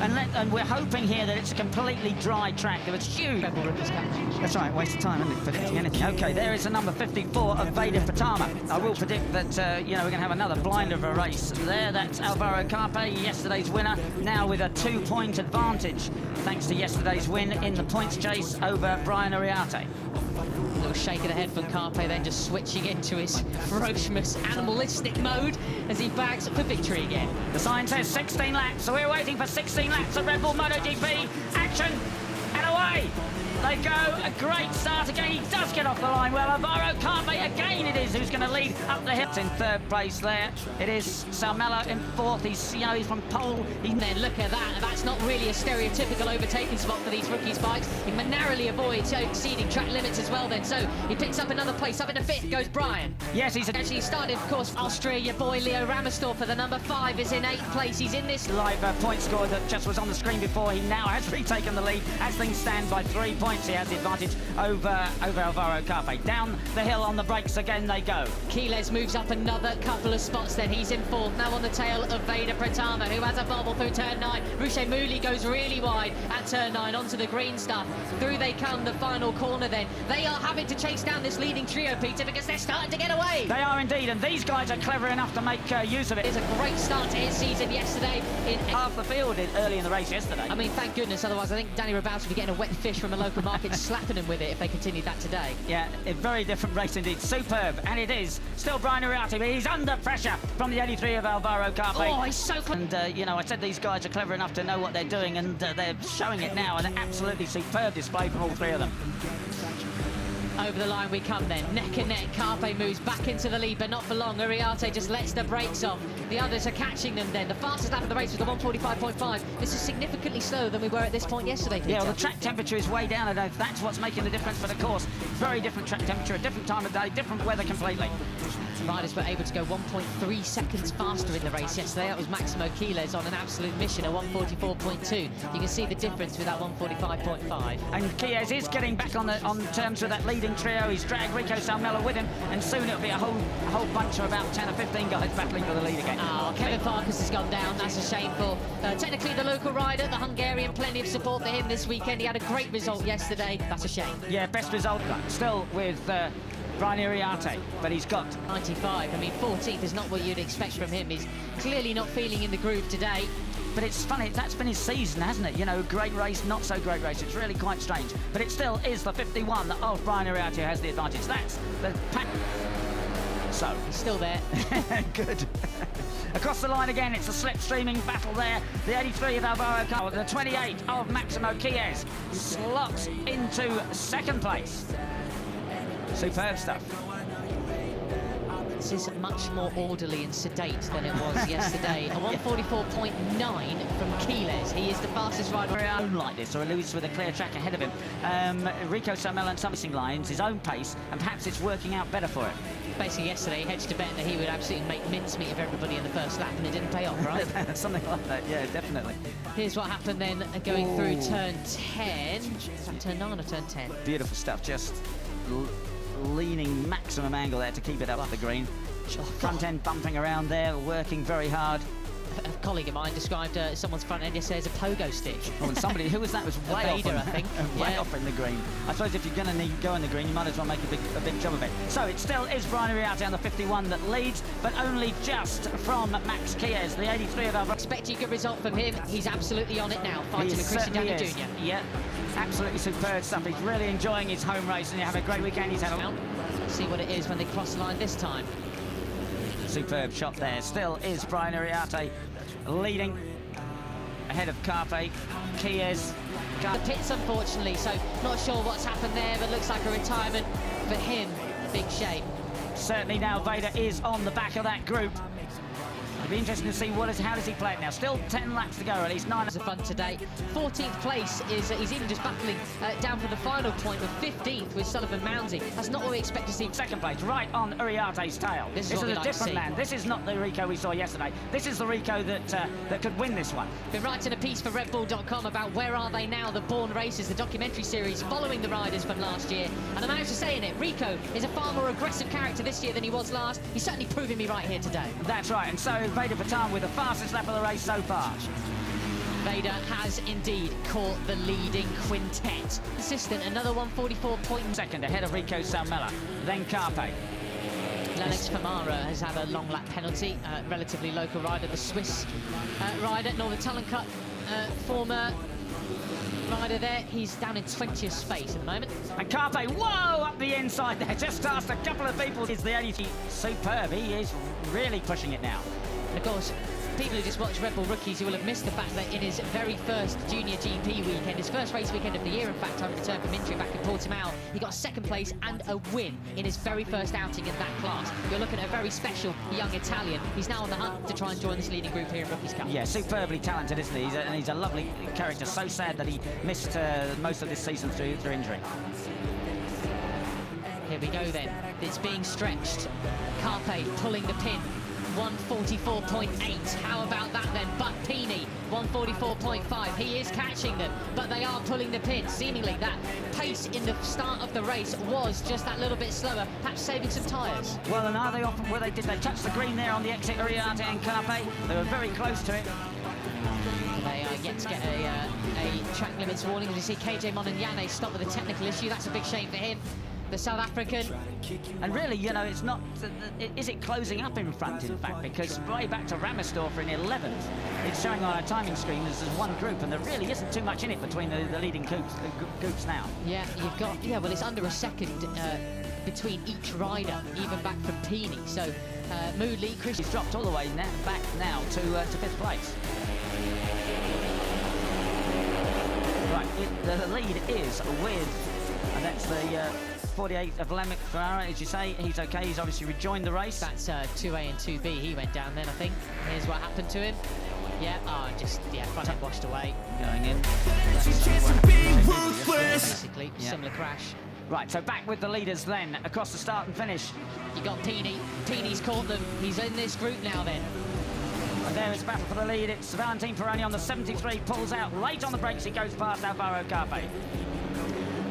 And we're hoping here that it's a completely dry track. There was huge. That's right, waste of time, isn't it, predicting anything. Okay, there is the number 54 of Vader Pratama. I will predict that, we're going to have another blind of a race there. That's Alvaro Carpe, yesterday's winner, now with a 2-point advantage, thanks to yesterday's win in the points chase over Brian Uriarte. A little shake of the head from Carpe, then just switching into his ferocious, animalistic mode as he bags for victory again. The sign says 16 laps, so we're waiting for 16 laps of Red Bull MotoGP. Action and away they go. A great start again. He does get off the line well. Alvaro Carpe again it is who's going to lead up the hill. In third place there. It is Salmello in fourth. He's from pole. Then look at that. That's not really a stereotypical overtaking spot for these rookies' bikes. He narrowly avoids exceeding track limits as well then. So he picks up another place. Up into fifth goes Brian. Yes, he's actually started, of course, Austria. Your boy Leo Ramastor for the number 5 is in 8th place. He's in this live point score that just was on the screen before. He now has retaken the lead as things stand by 3 points. He has the advantage over Alvaro Carpe. Down the hill on the brakes again they go. Quiles moves up another couple of spots then. He's in fourth, now on the tail of Vader Pratama, who has a bobble through turn 9. Ruche Mouli goes really wide at turn 9 onto the green stuff. Through they come, the final corner then. They are having to chase down this leading trio, Peter, because they're starting to get away. They are indeed, and these guys are clever enough to make use of it. It's a great start to his season yesterday. In half the field early in the race yesterday. I mean, thank goodness, otherwise I think Danny Rabowski would be getting a wet fish from a local market slapping him with it if they continued that today. Yeah, a very different race indeed. Superb, and it is. Still Brian Uriarte, but he's under pressure from the 83 of Alvaro Carpe. Oh, he's so close. And, I said these guys are clever enough to know what they're doing, and they're showing it now. An absolutely superb display from all three of them. Over the line we come then, neck and neck. Carpe moves back into the lead, but not for long. Uriarte just lets the brakes off. The others are catching them then. The fastest lap of the race was the 1:45.5. This is significantly slower than we were at this point yesterday, Peter. Yeah, well, the track temperature is way down. I don't know if that's what's making the difference for the course. Very different track temperature, a different time of day, different weather completely. Riders were able to go 1.3 seconds faster in the race yesterday. That was Maximo Quiles on an absolute mission, a 1:44.2. You can see the difference with that 1:45.5. And Quiles is getting back on terms with that leading trio. He's dragged Rico Salmello with him, and soon it'll be a whole bunch of about 10 or 15 guys battling for the lead again. Oh, Kevin Farkas has gone down. That's a shame for technically the local rider, the Hungarian. Plenty of support for him this weekend. He had a great result yesterday. That's a shame. Yeah, best result still with Brian Uriarte, but he's got 95. I mean, 14th is not what you'd expect from him. He's clearly not feeling in the groove today. But it's funny, that's been his season, hasn't it? Great race, not so great race. It's really quite strange. But it still is the 51 of Brian Uriarte who has the advantage. That's the pack. So he's still there. Good. Across the line again, it's a slipstreaming battle there. The 83 of Alvaro Carpe, the 28 of Maximo Quiles slots into second place. Superb stuff. This is much more orderly and sedate than it was yesterday. A 1:44.9 from Quiles. He is the fastest rider like this, or at least with a clear track ahead of him. Rico Salmello and some racing lines, his own pace, and perhaps it's working out better for him. Basically, yesterday he hedged to bet that he would absolutely make mincemeat of everybody in the first lap, and it didn't pay off, right? Something like that, yeah, definitely. Here's what happened then, going through turn 10. Is that turn 9 or turn 10? Beautiful stuff, just leaning maximum angle there to keep it up off the green. Front end bumping around there, working very hard. A colleague of mine described someone's front end yesterday as a pogo stick. Oh, and somebody, who was that, was way Vader, off, I think. way off in the green. I suppose if you're going to go in the green, you might as well make a big job of it. So it still is Brian Uriarte on the 51 that leads, but only just from Max Quiles, the 83 of Alvaro. Expecting a good result from him. He's absolutely on it now, fighting with Christian Daniel Jr. Yeah, absolutely superb stuff. He's really enjoying his home race, and you have a great weekend. He's had a... See what it is when they cross the line this time. Superb shot there. Still is Brian Uriarte leading ahead of Carpe. Quiles. The pits, unfortunately, so not sure what's happened there, but looks like a retirement for him. Big shame. Certainly now Vader is on the back of that group. It'll be interesting to see how does he play it now. Still 10 laps to go, at least 9. Of fun today. 14th place is he's even just battling down for the final point with 15th with Sullivan Mounsey. That's not what we expect to see. Second place, right on Uriarte's tail. This is a different man. This is not the Rico we saw yesterday. This is the Rico that could win this one. Been writing a piece for RedBull.com about Where Are They Now, the Born Races, the documentary series following the riders from last year. And I managed to say in it, Rico is a far more aggressive character this year than he was last. He's certainly proving me right here today. That's right, and so Vader Pratama with the fastest lap of the race so far. Vader has indeed caught the leading quintet. Assistant, another 144 point. Second, ahead of Rico Salmela, then Carpe. Lennox Famara has had a long lap penalty, relatively local rider, the Swiss rider, Northern Talent Cup former rider there. He's down in 20th space at the moment. And Carpe, whoa, up the inside there, just past a couple of people. Is the only superb. He is really pushing it now. And of course, people who just watch Red Bull Rookies, who will have missed the fact that in his very first Junior GP weekend, his first race weekend of the year, in fact, on return from injury back in Portimao, he got second place and a win in his very first outing in that class. You're looking at a very special young Italian. He's now on the hunt to try and join this leading group here in Rookies Cup. Yeah, superbly talented, isn't he? And he's a lovely character. So sad that he missed most of this season through injury. Here we go then. It's being stretched. Carpe pulling the pin. 144.8. How about that then? But Pini, 144.5. He is catching them, but they are pulling the pin. Seemingly that pace in the start of the race was just that little bit slower, perhaps saving some tyres. Well, and are they off where did they touch the green there on the exit? Uriarte and Carpe, they were very close to it. They are yet to get a track limits warning. As you see, KJ Monanyane stopped with a technical issue. That's a big shame for him, the South African. And really, you know, it's not... Is it closing up in front, in fact? Because way back to Ramersdorf in 11th, it's showing on our timing screen as one group, and there really isn't too much in it between the leading groups now. Yeah, you've got... Yeah, well, it's under a second between each rider, even back from Pini. So, Moodley, Chris... He's dropped all the way back now to 5th place. Right, the lead is with... And that's the... 48 of Lennox Famara, as you say, he's okay. He's obviously rejoined the race. That's 2A and 2B. He went down then, I think. Here's what happened to him. Yeah, front end washed away. Going in. Basically, similar crash. Right, so back with the leaders then, across the start and finish. You got Pini. Pini's caught them. He's in this group now then. And there is battle for the lead. It's Valentin Peroni on the 73, pulls out late on the brakes. He goes past Alvaro Carpe.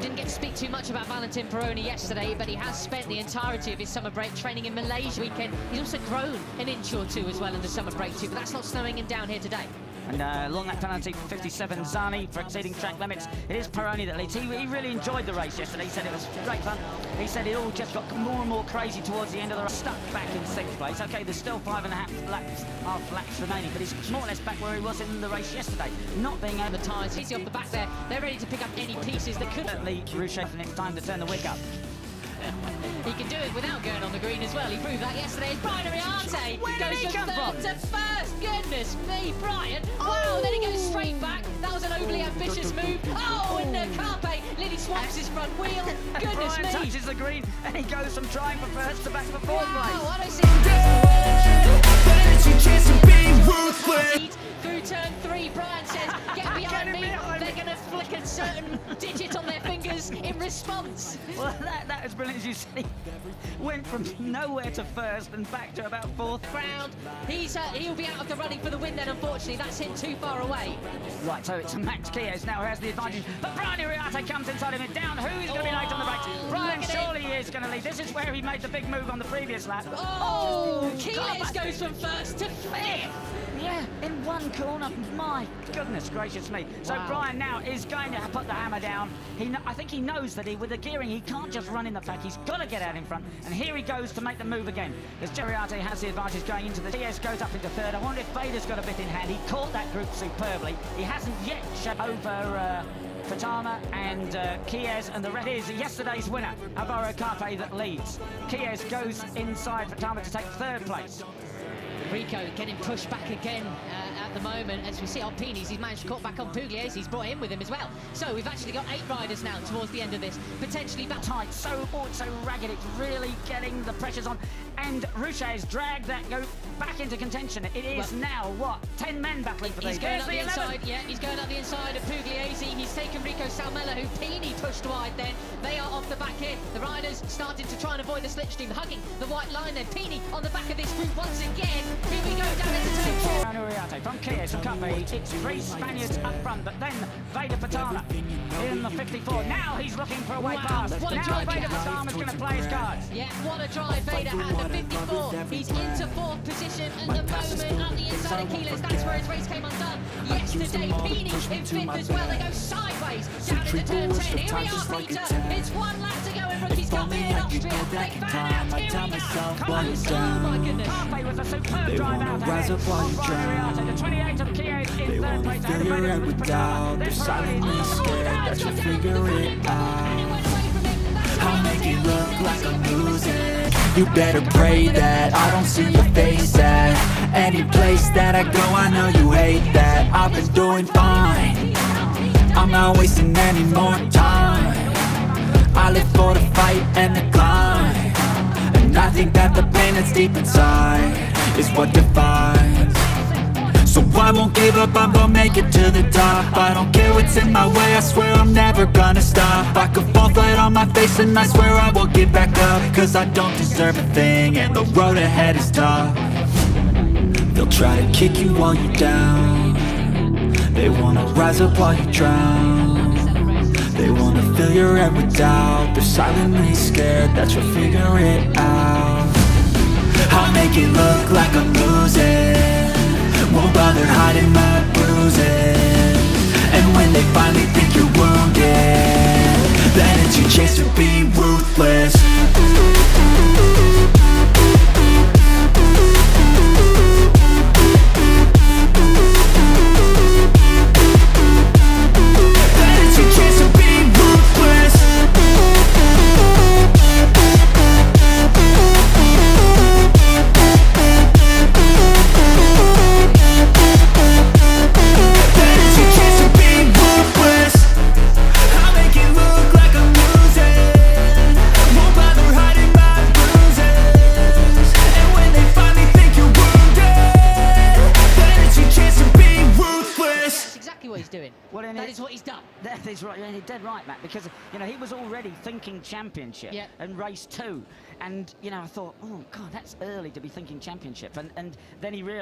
Didn't get to speak too much about Valentin Peroni yesterday, but he has spent the entirety of his summer break training in Malaysia weekend. He's also grown an inch or two as well in the summer break too, but that's not slowing him down here today. And long lap penalty for 57, Zani for exceeding track limits. It is Peroni that leads. He really enjoyed the race yesterday. He said it was great fun. He said it all just got more and more crazy towards the end of the race. Stuck back in 6th place. Okay, there's still 5.5 laps remaining, but he's more or less back where he was in the race yesterday. Not being able The tyres easy off the back there. They're ready to pick up any pieces that could... Certainly, Rouchet, and it's time to turn the wick up. He can do it without going on the green as well. He proved that yesterday. It's Brian Uriarte. Where did he goes come from from? third to first. Goodness me, Brian. Wow, then he goes straight back. That was an overly ambitious move. Oh, and Carpe nearly swaps his front wheel. Goodness Brian me. touches the green, and he goes from trying for first to back for 4th Wow, place. I don't see through turn 3, Brian says, get behind me. They're going to flick a certain digit on their fingers in response. Well, that is brilliant, as you see. Went from nowhere to first and back to about 4th. Ground. He'll be out of the running for the win then, unfortunately. That's him too far away. Right, so it's Max Kies now who has the advantage. But Brian Uriarte comes inside him and down. Who's going to be late on the brakes? Brian surely is going to lead. This is where he made the big move on the previous lap. Oh, Kies goes from first to 5th. Yeah, in one corner. My goodness gracious me. So Wow. Brian now is going to put the hammer down. I think he knows that with the gearing, he can't just run in the pack. He's got to get out in front. And here he goes to make the move again. As Uriarte has the advantage going into the... Kies goes up into 3rd. I wonder if Vader's got a bit in hand. He caught that group superbly. He hasn't yet shut over... Fatama and Kies, and the red is yesterday's winner, Alvaro Carpe, that leads. Kies goes inside Fatama to take 3rd place. Rico getting pushed back again at the moment. As we see on Pini's, he's managed to cut back on Pugliese. He's brought him with him as well. So we've actually got 8 riders now towards the end of this. Potentially back Tight, so ragged, it's really getting the pressures on. And Rouchet has dragged that go back into contention. It is now, what, 10 men battling for these. He's going up the inside, yeah, he's going up the inside of Pugliese. He's taken Rico Salmela, who Pini pushed wide then. They are off the back here. The riders started to try and avoid the slipstream, hugging the white line then. Pini on the back of this group once again. Here we go, down into turn 4. Uriarte from Kies from Carpe. It's 3 Spaniards up front, but then Vader Patana in the 54. Now he's looking for a way past. What a Now drive Vader he has. Patana's going to play his cards. Yeah, what a drive Vader had, the 54. He's into 4th position at the moment, up the inside of Kiles. That's where his race came undone yesterday. Pini in fifth as well. They go sideways down into turn 10. Here we are, Peter. It's 1 lap to go in Rookies Cup here in Austria. They fan out. Here he is. Close. Oh my goodness. Carpe with a superb drive out rise up while you drown. The 28 of Kia in They third wanna place. fill your head with doubt. They're silently scared that you'll figure it out. I'll make it look like I'm losing. You better pray that I don't see your face at any place that I go. I know you hate that. I've been doing fine. I'm not wasting any more time. I live for the fight and the climb, and I think that the pain that's deep inside is what defines. So I won't give up, I'm gonna make it to the top. I don't care what's in my way, I swear I'm never gonna stop. I could fall flat on my face and I swear I will get back up, cause I don't deserve a thing and the road ahead is tough. They'll try to kick you while you're down. They wanna rise up while you drown. They wanna fill your head with doubt. They're silently scared that you'll figure it out. I'll make it look like I'm losing. Won't bother hiding my bruises. And when they finally think you're wounded, then it's your chance to be ruthless. Then it's your chance to be ruthless. What he's doing. Well, and That is what he's done. That is right. You're dead right, Matt, because, you know, he was already thinking championship and race 2. And, you know, I thought, oh, God, that's early to be thinking championship. And then he realised